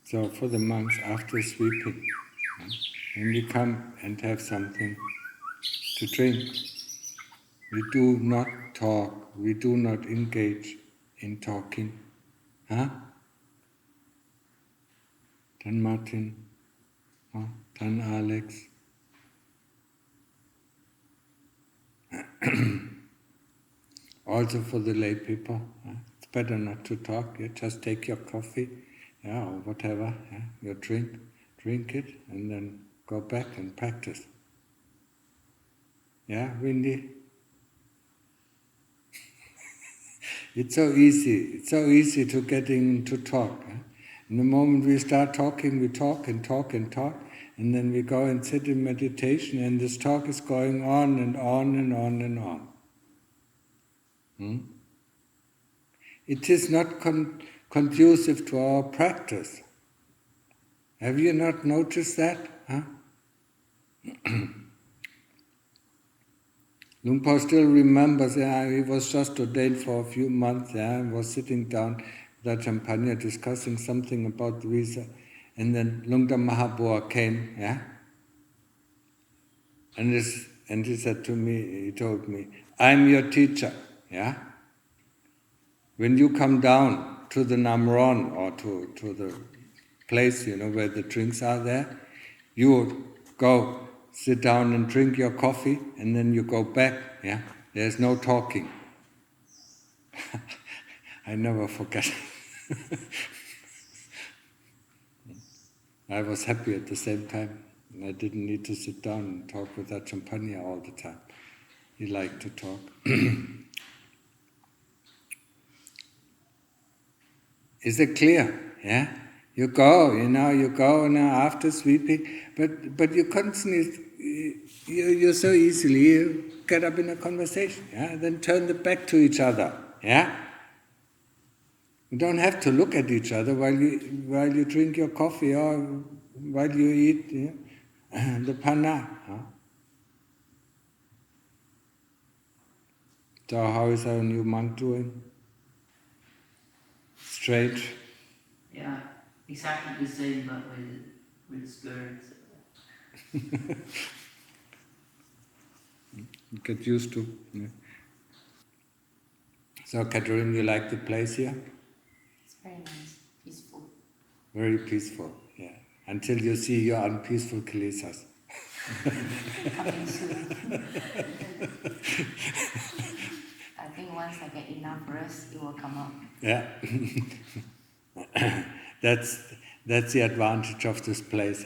So for the monks, after sweeping, when we come and have something to drink, we do not talk, we do not engage in talking. Huh? Ajahn Martin, Ajahn Alex. Also for the lay people, it's better not to talk. You just take your coffee, or whatever, your drink it, and then go back and practice. Yeah, Windy? It's so easy to get into talk. In the moment we start talking, we talk and talk and talk, and then we go and sit in meditation, and this talk is going on and on and on and on. It is not conducive to our practice. Have you not noticed that? Luang Por still remembers, he was just ordained for a few months, and was sitting down with Ajahn Panya discussing something about the visa, and then Luang Da Mahabua came, and he said to me, he told me, I'm your teacher, When you come down to the Namron or to the place, where the drinks are there, you would go sit down and drink your coffee, and then you go back, There's no talking. I never forget. I was happy at the same time. I didn't need to sit down and talk with Ajahn Panya all the time. He liked to talk. Is it clear? Yeah? You go now after sweeping, but you constantly, you so easily you get up in a conversation, then turn the back to each other, You don't have to look at each other while you drink your coffee or while you eat the panna. So how is our new monk doing? Straight? Yeah, exactly the same, but with skirts. Get used to. Yeah. So, Catherine, you like the place here? It's very nice, peaceful. Very peaceful, yeah. Until you see your unpeaceful kilesas. Coming soon. I think once I get enough rest, it will come up. Yeah. That's the advantage of this place,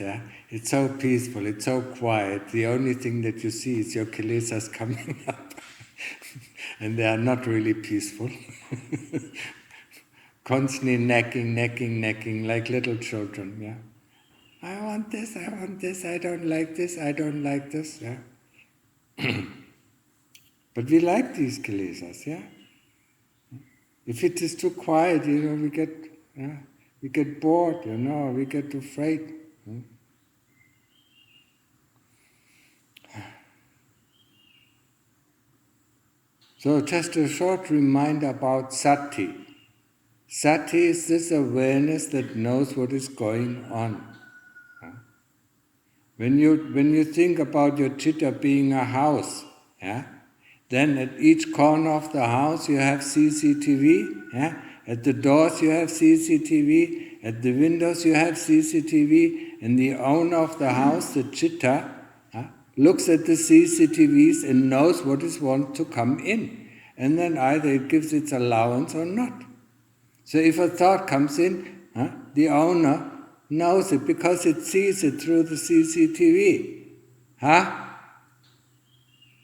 It's so peaceful, it's so quiet. The only thing that you see is your kilesas coming up. And they are not really peaceful. Constantly necking like little children, I want this, I don't like this, But we like these kilesas, If it is too quiet, we get bored, we get afraid. So just a short reminder about Sati. Sati is this awareness that knows what is going on. When you think about your chitta being a house, then at each corner of the house you have CCTV, At the doors you have CCTV, at the windows you have CCTV, and the owner of the house, the chitta, looks at the CCTVs and knows what is want to come in. And then either it gives its allowance or not. So if a thought comes in, the owner knows it because it sees it through the CCTV.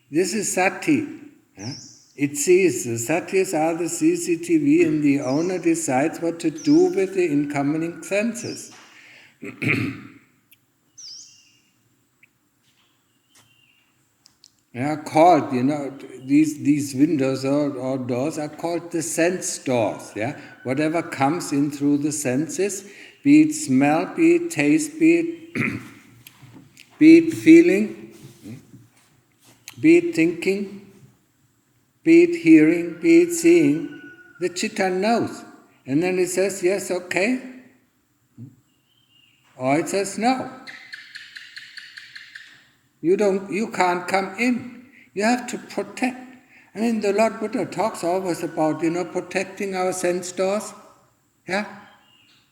This is Sati. It sees. The Satis are the CCTV, and the owner decides what to do with the incoming senses. They are called, these windows or doors are called the sense doors. Whatever comes in through the senses, be it smell, be it taste, be it feeling, be it thinking, be it hearing, be it seeing, the chitta knows. And then it says, yes, okay. Or it says no. You can't come in. You have to protect. I mean, the Lord Buddha talks always about, protecting our sense doors. Yeah?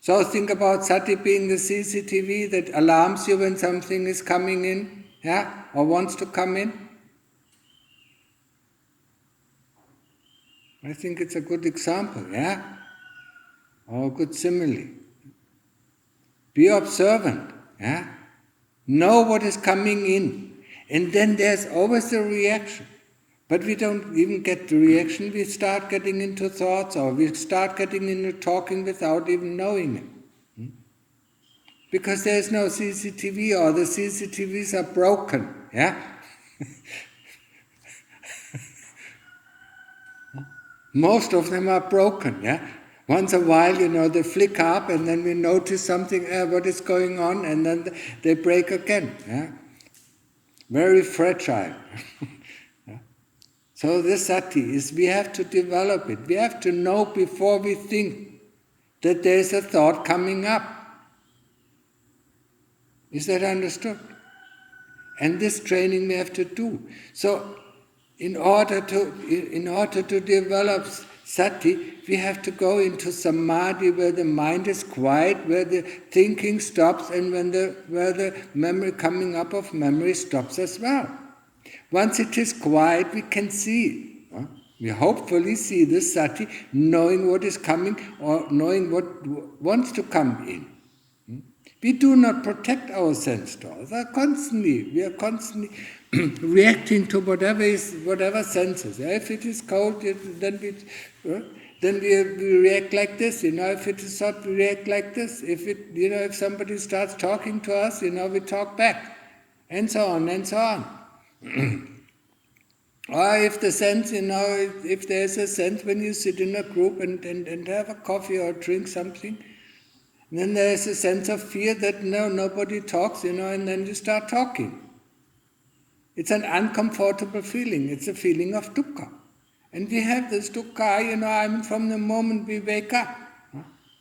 So think about Sati being the CCTV that alarms you when something is coming in, yeah, or wants to come in. I think it's a good example, yeah, or a good simile. Be observant, yeah, know what is coming in, and then there's always a reaction. But we don't even get the reaction, we start getting into thoughts, or we start getting into talking without even knowing it. Because there's no CCTV, or the CCTVs are broken, yeah? Most of them are broken, yeah? Once a while, they flick up, and then we notice something, what is going on, and then they break again, yeah? Very fragile. Yeah? So this sati is, we have to develop it. We have to know before we think that there's a thought coming up. Is that understood? And this training we have to do. So, in order to develop sati, we have to go into samadhi where the mind is quiet, where the thinking stops, and where the memory coming up of memory stops as well. Once it is quiet, we can see. We hopefully see the sati, knowing what is coming or knowing what wants to come in. We do not protect our sense doors. We are constantly reacting to whatever senses. If it is cold, then we react like this. If it is hot, we react like this. If somebody starts talking to us, we talk back, and so on and so on. Or if the sense, if there's a sense when you sit in a group and have a coffee or drink something. Then there is a sense of fear that nobody talks, and then you start talking. It's an uncomfortable feeling. It's a feeling of dukkha. And we have this dukkha, from the moment we wake up.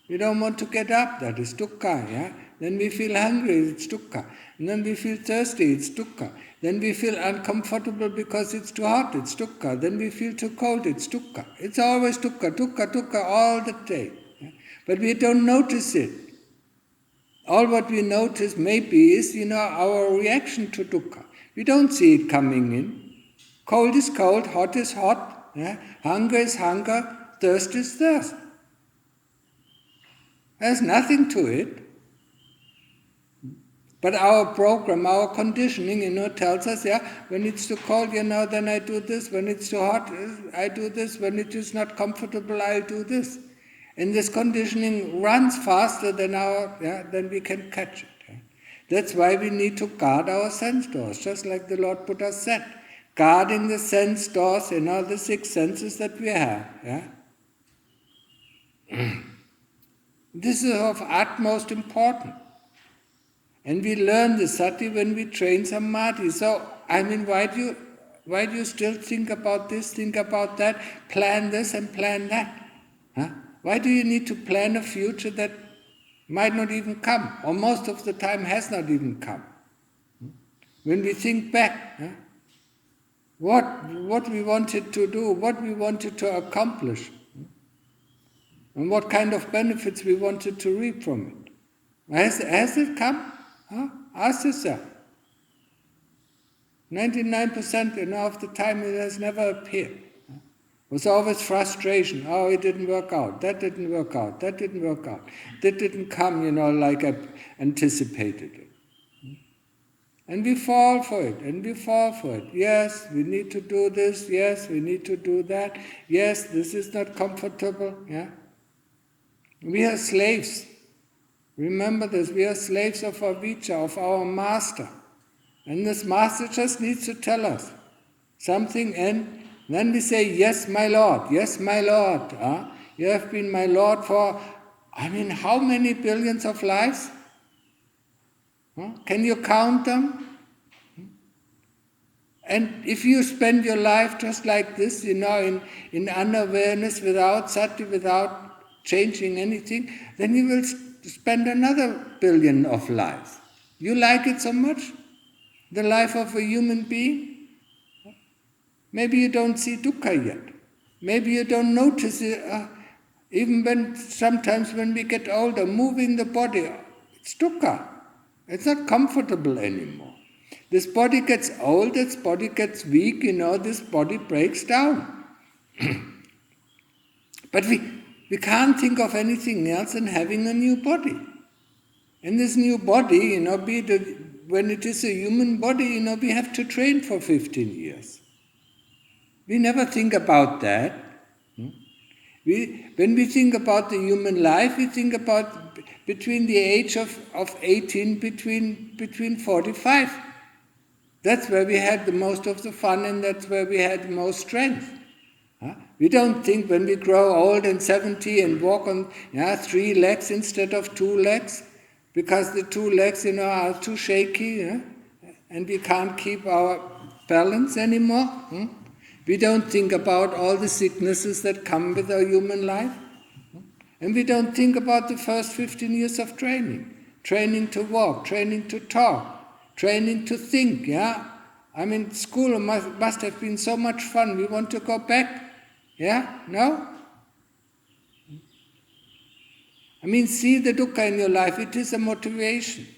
We don't want to get up, that is dukkha, yeah? Then we feel hungry, it's dukkha. And then we feel thirsty, it's dukkha. Then we feel uncomfortable because it's too hot, it's dukkha. Then we feel too cold, it's dukkha. It's always dukkha, dukkha, dukkha all the day. But we don't notice it. All what we notice maybe is, our reaction to dukkha. We don't see it coming in. Cold is cold, hot is hot, yeah? Hunger is hunger, thirst is thirst. There's nothing to it. But our program, our conditioning, tells us, when it's too cold, then I do this. When it's too hot, I do this. When it is not comfortable, I'll do this. And this conditioning runs faster than we can catch it. Yeah? That's why we need to guard our sense doors, just like the Lord Buddha said. Guarding the sense doors, the 6 senses that we have. Yeah? This is of utmost importance. And we learn the sati when we train samadhi. So, why do you still think about this, think about that, plan this and plan that? Huh? Why do you need to plan a future that might not even come, or most of the time has not even come? When we think back, what we wanted to do, what we wanted to accomplish, and what kind of benefits we wanted to reap from it. Has it come? Ask yourself. 99% of the time it has never appeared. It was always frustration. Oh, it didn't work out. That didn't work out. That didn't work out. That didn't come, like I anticipated it. And we fall for it, and we fall for it. Yes, we need to do this. Yes, we need to do that. Yes, this is not comfortable. Yeah. We are slaves. Remember this, we are slaves of our avijja, of our master. And this master just needs to tell us something, and then we say, yes, my Lord, yes, my Lord. You have been my Lord for, how many billions of lives? Can you count them? And if you spend your life just like this, in unawareness, without sati, without changing anything, then you will spend another billion of lives. You like it so much? The life of a human being? Maybe you don't see dukkha yet. Maybe you don't notice it, even sometimes when we get older, moving the body, it's dukkha. It's not comfortable anymore. This body gets old, this body gets weak, this body breaks down. But we can't think of anything else than having a new body. And this new body, when it is a human body, we have to train for 15 years. We never think about that. When we think about the human life, we think about between the age of 18, between 45. That's where we had the most of the fun, and that's where we had the most strength. We don't think when we grow old and 70 and walk on 3 legs instead of 2 legs, because the 2 legs are too shaky, and we can't keep our balance anymore. We don't think about all the sicknesses that come with our human life. And we don't think about the first 15 years of training. Training to walk, training to talk, training to think, school must have been so much fun. We want to go back. No? See the dukkha in your life. It is a motivation.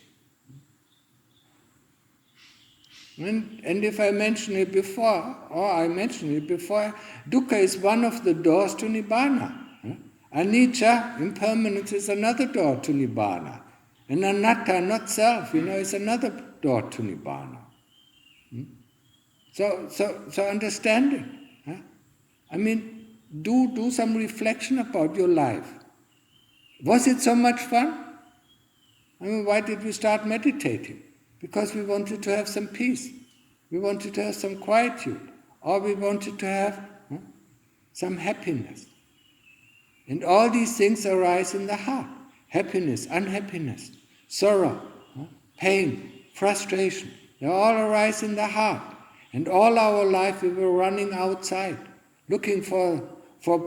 And if I mentioned it before, dukkha is one of the doors to nibbana. Anicca, impermanence, is another door to nibbana. And anatta, not self, is another door to nibbana. So understanding. Do some reflection about your life. Was it so much fun? Why did we start meditating? Because we wanted to have some peace. We wanted to have some quietude. Or we wanted to have some happiness. And all these things arise in the heart. Happiness, unhappiness, sorrow, pain, frustration. They all arise in the heart. And all our life we were running outside, looking for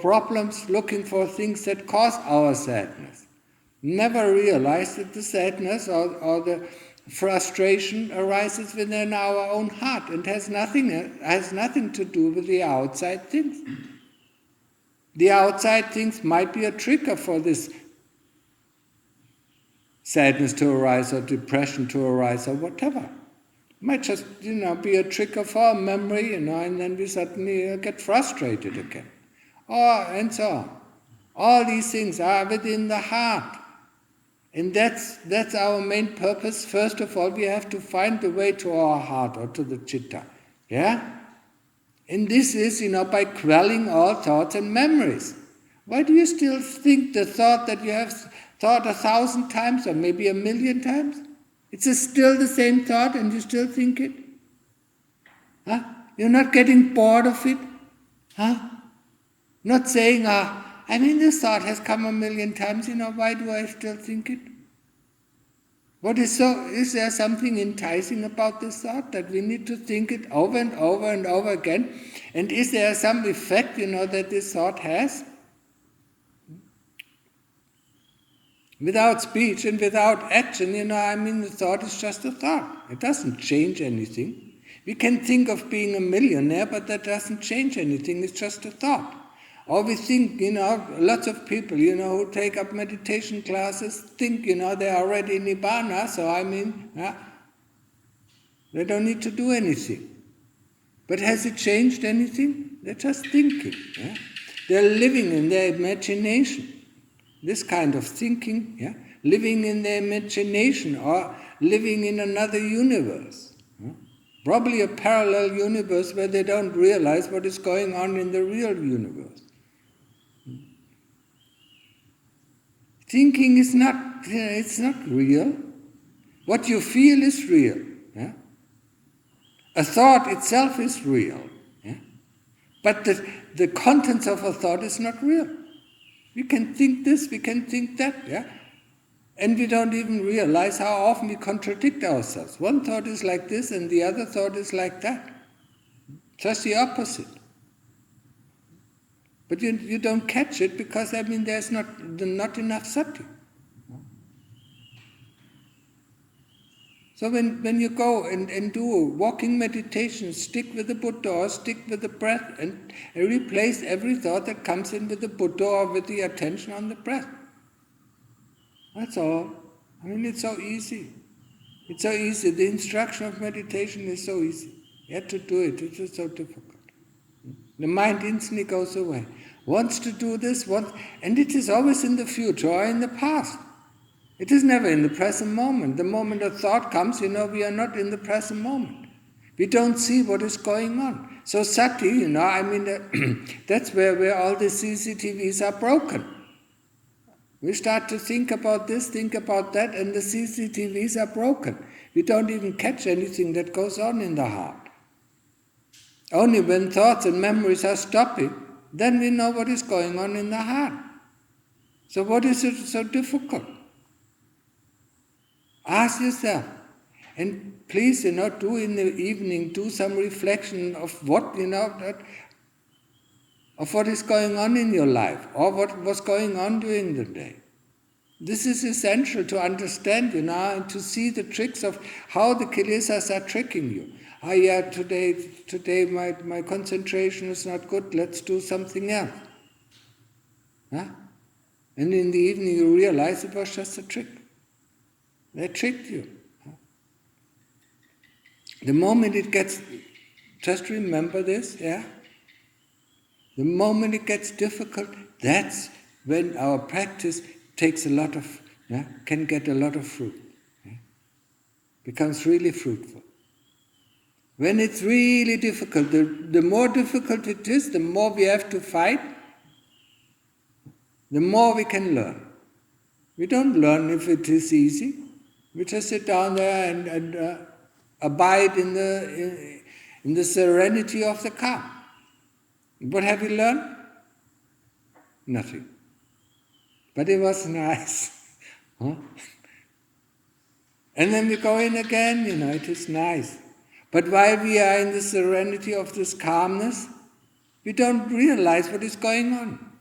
problems, looking for things that cause our sadness. Never realized that the sadness or the frustration arises within our own heart and has nothing to do with the outside things. The outside things might be a trigger for this sadness to arise or depression to arise or whatever. It might just, be a trigger for a memory, and then we suddenly get frustrated again. And so on. All these things are within the heart. And that's our main purpose. First of all, we have to find the way to our heart or to the citta. And this is, by quelling all thoughts and memories. Why do you still think the thought that you have thought 1,000 times or maybe 1,000,000 times? It's still the same thought and you still think it? You're not getting bored of it? Not saying, this thought has come 1,000,000 times, why do I still think it? Is there something enticing about this thought that we need to think it over and over and over again? And is there some effect, that this thought has? Without speech and without action, the thought is just a thought. It doesn't change anything. We can think of being a millionaire, but that doesn't change anything. It's just a thought. Or we think, lots of people, who take up meditation classes think, they're already in nibbana, so they don't need to do anything. But has it changed anything? They're just thinking. They're living in their imagination. This kind of thinking, living in their imagination or living in another universe. Probably a parallel universe where they don't realize what is going on in the real universe. Thinking is it's not real. What you feel is real. A thought itself is real. But the contents of a thought is not real. We can think this, we can think that, and we don't even realize how often we contradict ourselves. One thought is like this and the other thought is like that. Just the opposite. But you don't catch it because, there's not enough Sati. So when you go and do walking meditation, stick with the Buddha or stick with the breath and replace every thought that comes in with the Buddha or with the attention on the breath. That's all. I mean, it's so easy. It's so easy. The instruction of meditation is so easy. You have to do it. It's just so difficult. The mind instantly goes away. Wants to do this, and it is always in the future or in the past. It is never in the present moment. The moment a thought comes, we are not in the present moment. We don't see what is going on. So Sati, that's where all the CCTVs are broken. We start to think about this, think about that, and the CCTVs are broken. We don't even catch anything that goes on in the heart. Only when thoughts and memories are stopping, then we know what is going on in the heart. So what is it so difficult? Ask yourself. And please, do in the evening, do some reflection of what is going on in your life, or what was going on during the day. This is essential to understand, and to see the tricks of how the kilesas are tricking you. Today my concentration is not good, let's do something else. Huh? And in the evening you realize it was just a trick. They tricked you. The moment it gets, just remember this, the moment it gets difficult, that's when our practice takes a lot of, can get a lot of fruit. Becomes really fruitful. When it's really difficult, the more difficult it is, the more we have to fight, the more we can learn. We don't learn if it is easy. We just sit down there and abide in the serenity of the calm. What have we learned? Nothing. But it was nice. Huh? And then we go in again, it is nice. But while we are in the serenity of this calmness, we don't realize what is going on.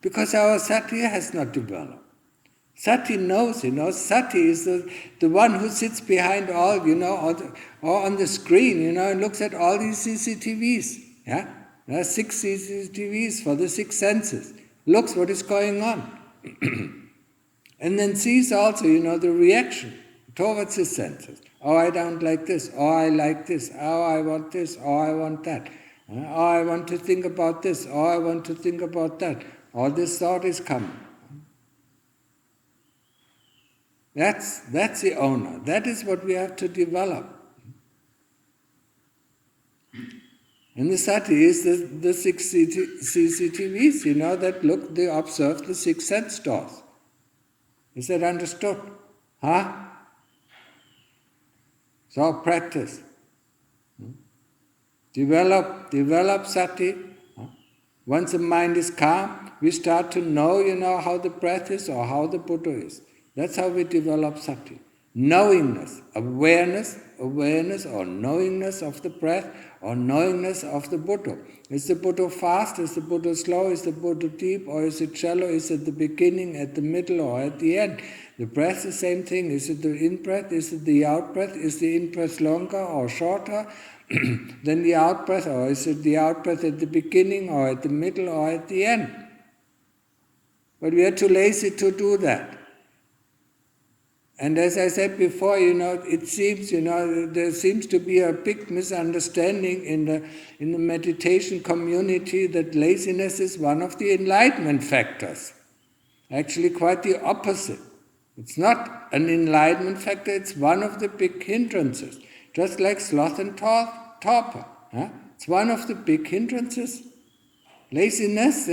Because our Sati has not developed. Sati knows, Sati is the one who sits behind all, or on the screen, and looks at all these CCTVs. Yeah? There are 6 CCTVs for the 6 senses. Looks what is going on. And then sees also, the reaction towards his senses. Oh, I don't like this. Oh, I like this. Oh, I want this. Oh, I want that. Oh, I want to think about this. Oh, I want to think about that. Oh, this thought is coming. That's the owner. That is what we have to develop. And the Sati is the 6 CCTVs, that look, they observe the 6 sense doors. Is that understood? Huh? So practice. Develop Sati. Once the mind is calm, we start to know, how the breath is or how the Buddha is. That's how we develop Sati. Knowingness, awareness or knowingness of the breath or knowingness of the Buddha. Is the Buddha fast? Is the Buddha slow? Is the Buddha deep? Or is it shallow? Is it the beginning, at the middle, or at the end? The breath, the same thing. Is it the in-breath? Is it the out-breath? Is the in-breath longer or shorter than the out-breath? Or is it the out-breath at the beginning or at the middle or at the end? But we are too lazy to do that. And as I said before, it seems, there seems to be a big misunderstanding in the meditation community that laziness is one of the enlightenment factors. Actually, quite the opposite. It's not an enlightenment factor, it's one of the big hindrances. Just like sloth and torpor. It's one of the big hindrances. Laziness,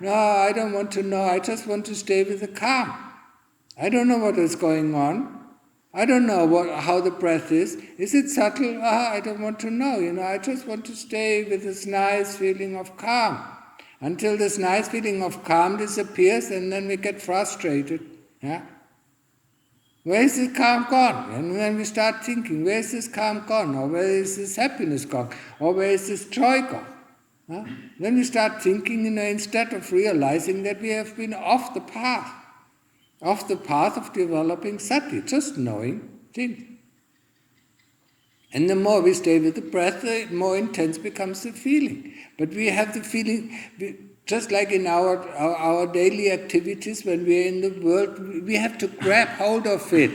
no, I don't want to know, I just want to stay with the calm. I don't know what is going on. I don't know how the breath is. Is it subtle? I don't want to know. I just want to stay with this nice feeling of calm. Until this nice feeling of calm disappears, and then we get frustrated. Where is this calm gone? And then we start thinking, where is this calm gone? Or where is this happiness gone? Or where is this joy gone? Then we start thinking, instead of realizing that we have been off the path of developing Sati, just knowing. Change. And the more we stay with the breath, the more intense becomes the feeling. But we have the feeling, just like in our daily activities, when we are in the world, we have to grab hold of it.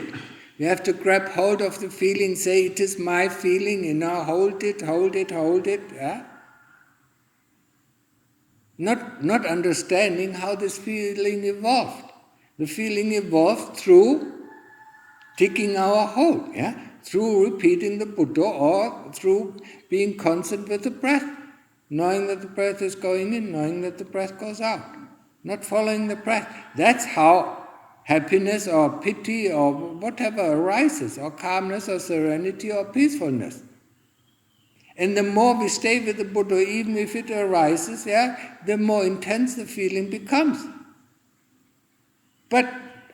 We have to grab hold of the feeling, say, it is my feeling, hold it. Yeah? Not understanding how this feeling evolved. The feeling evolved through taking our hold, yeah? Through repeating the Buddha or through being constant with the breath, knowing that the breath is going in, knowing that the breath goes out, not following the breath. That's how happiness or pity or whatever arises, or calmness or serenity or peacefulness. And the more we stay with the Buddha, even if it arises, yeah, the more intense the feeling becomes. But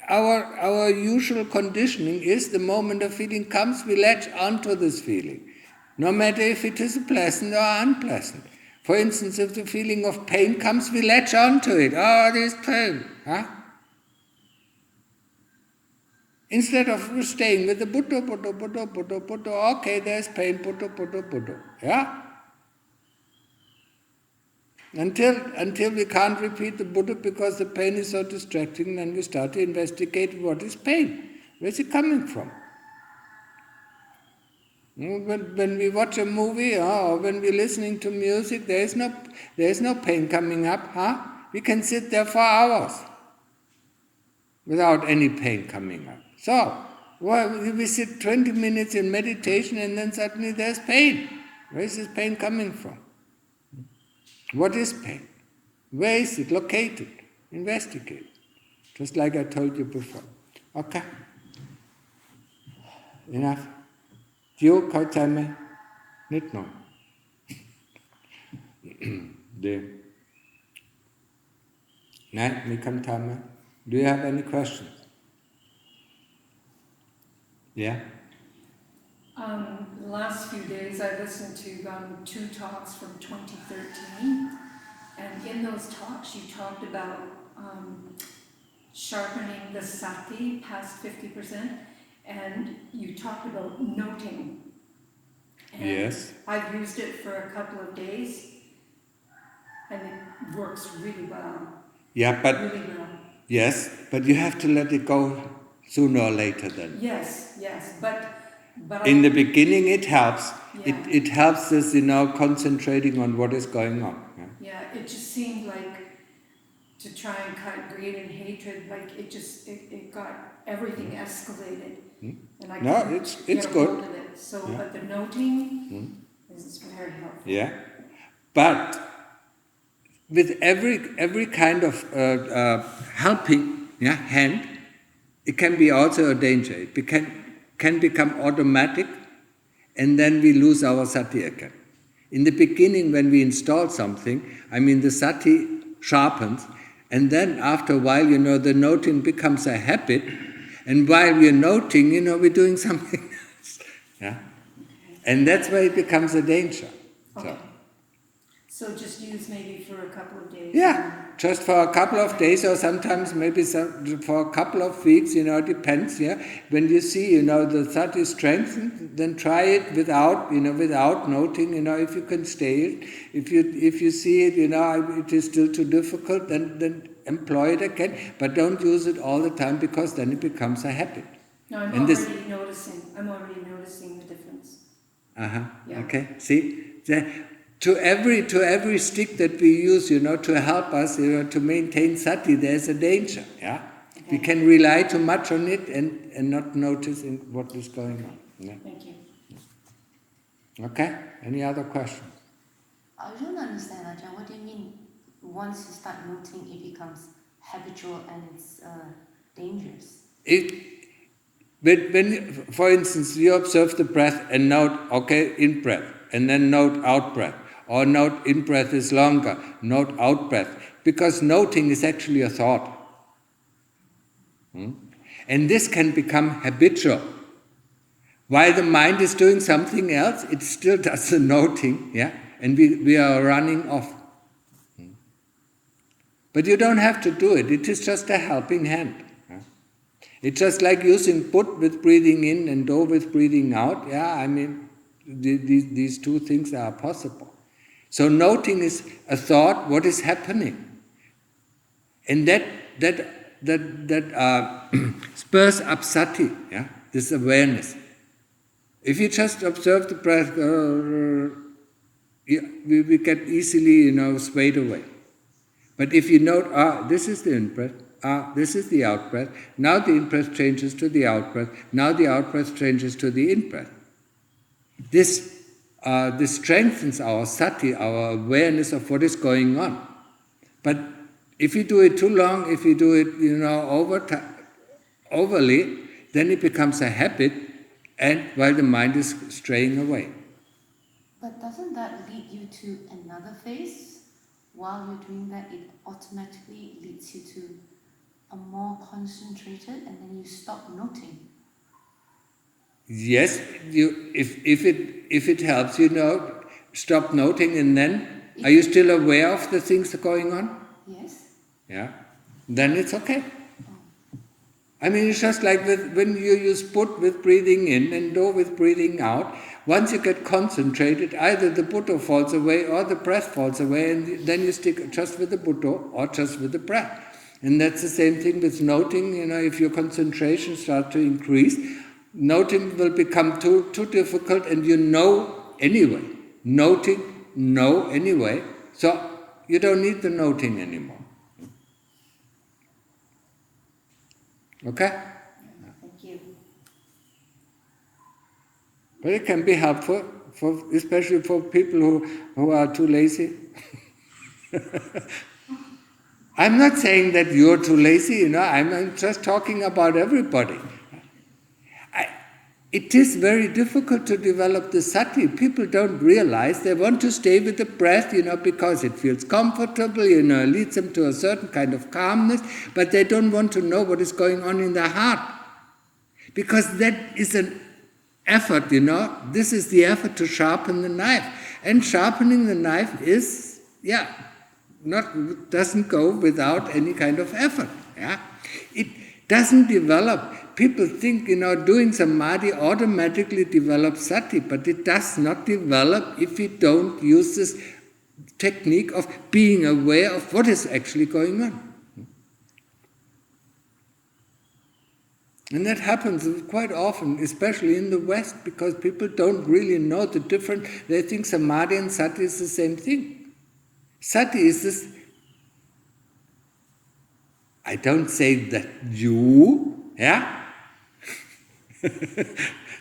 our usual conditioning is the moment a feeling comes, we latch onto this feeling, no matter if it is pleasant or unpleasant. For instance, if the feeling of pain comes, we latch onto it. Oh, there's pain. Huh? Instead of staying with the Buddha, okay, there's pain, Buddha. Yeah? Until we can't repeat the Buddha because the pain is so distracting, then we start to investigate what is pain. Where's it coming from? When we watch a movie or when we're listening to music, there is no pain coming up. Huh? We can sit there for hours without any pain coming up. So, we sit 20 minutes in meditation and then suddenly there's pain. Where is this pain coming from? What is pain? Where is it located? Investigate. Just like I told you before. Okay? Enough. โยเข้าใจไหมนิดหน่อย ดีนะมีคำถามไหม Do you have any questions? Yeah? The last few days I listened to 2 talks from 2013, and in those talks you talked about sharpening the Sati past 50%, and you talked about noting. And Yes. I've used it for a couple of days, and it works really well. Yeah, but Really well. yes, but you have to let it go sooner or later then. Yes, but In the beginning it helps. Yeah. It helps us, concentrating on what is going on. Yeah, it just seemed like to try and cut greed and hatred, like it got everything escalated. And I It's get a good. hold of it. So, but the noting is very helpful. Yeah, but with every kind of helping hand, it can be also a danger. It can become automatic, and then we lose our sati again. In the beginning, when we install something, the sati sharpens, and then after a while, the noting becomes a habit, and while we're noting, we're doing something else. Yeah? And that's where it becomes a danger. Okay. So just use maybe for a couple of days. Yeah, just for a couple of days, or sometimes maybe for a couple of weeks, it depends, yeah. When you see, the sati is strengthened, then try it without noting, if you can stay it. If you see it, it is still too difficult, then employ it again, but don't use it all the time, because then it becomes a habit. No, I'm already noticing the difference. Yeah. Okay, see? To every stick that we use, to help us, to maintain sati, there's a danger, yeah? Okay. We can rely too much on it and not noticing what is going on. Yeah? Thank you. Okay, any other questions? I don't understand, Ajahn. What do you mean? Once you start noting, it becomes habitual and it's dangerous. When, for instance, you observe the breath and note, okay, in breath, and then note out breath, or note in breath is longer, note out breath, because noting is actually a thought. And this can become habitual. While the mind is doing something else, it still does the noting, yeah, and we are running off. But you don't have to do it, it is just a helping hand. It's just like using put with breathing in and do with breathing out. Yeah, I mean, these two things are possible. So noting is a thought, what is happening. And that spurs up sati, yeah, this awareness. If you just observe the breath, we get easily, swayed away. But if you note, this is the in-breath, this is the out-breath, now the in-breath changes to the out-breath, now the out-breath changes to the in-breath. This strengthens our sati, our awareness of what is going on. But if you do it too long, if you do it, overly, then it becomes a habit, and while the mind is straying away. But doesn't that lead you to another phase? While you're doing that, it automatically leads you to a more concentrated, and then you stop noting. Yes, if it helps you stop noting, and then are you still aware of the things that are going on? Yes. Yeah, then it's okay. I mean, it's just like when you use put with breathing in and do with breathing out. Once you get concentrated, either the Buddha falls away or the breath falls away, and then you stick just with the Buddha or just with the breath. And that's the same thing with noting. If your concentration starts to increase, noting will become too difficult, and anyway. Noting, know anyway. So you don't need the noting anymore. Okay? Thank you. But it can be helpful, especially for people who are too lazy. I'm not saying that you're too lazy, I'm just talking about everybody. It is very difficult to develop the sati. People don't realize they want to stay with the breath, because it feels comfortable, leads them to a certain kind of calmness, but they don't want to know what is going on in their heart. Because that is an effort, this is the effort to sharpen the knife. And sharpening the knife doesn't go without any kind of effort. Yeah? It doesn't develop. People think, doing samadhi automatically develops sati, but it does not develop if we don't use this technique of being aware of what is actually going on. And that happens quite often, especially in the West, because people don't really know the difference. They think samadhi and sati is the same thing. Sati is this, I don't say that you,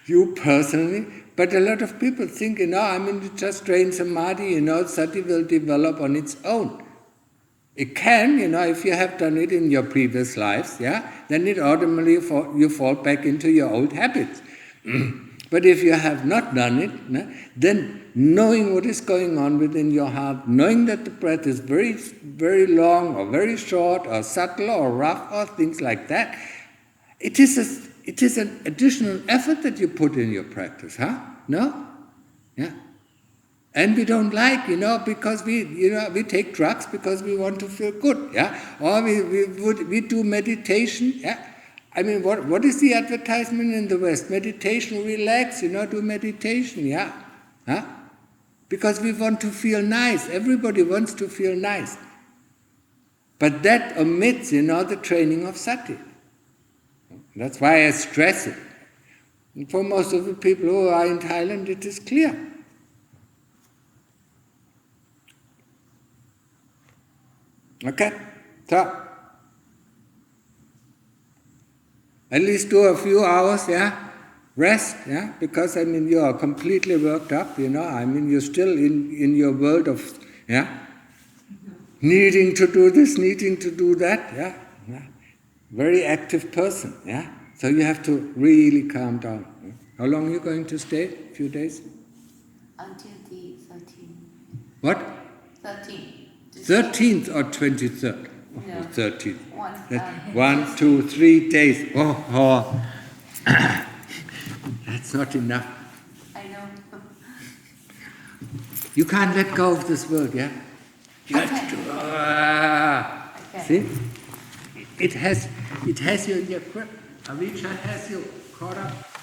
you personally, but a lot of people think, just train samadhi, sati will develop on its own. It can, if you have done it in your previous lives, then it automatically you fall back into your old habits. But if you have not done it, then knowing what is going on within your heart, knowing that the breath is very, very long or very short or subtle or rough or things like that, it is an additional effort that you put in your practice, No? Yeah. And we don't like, because we take drugs because we want to feel good, Or we do meditation, I mean, what is the advertisement in the West? Meditation, relax, do meditation, Because we want to feel nice. Everybody wants to feel nice. But that omits, the training of sati. That's why I stress it. And for most of the people who are in Thailand, it is clear. Okay? So, at least do a few hours, rest, because you are completely worked up, you're still in your world of, needing to do this, needing to do that, very active person, so you have to really calm down. How long are you going to stay? A few days? Until the 13th. What? 13th. 13th or 23rd? No. 13th. 1, 1, 2, 3 days. Oh. That's not enough. I know. You can't let go of this world, You have to. Okay. See? It has you in your grip. Avijja has you caught up.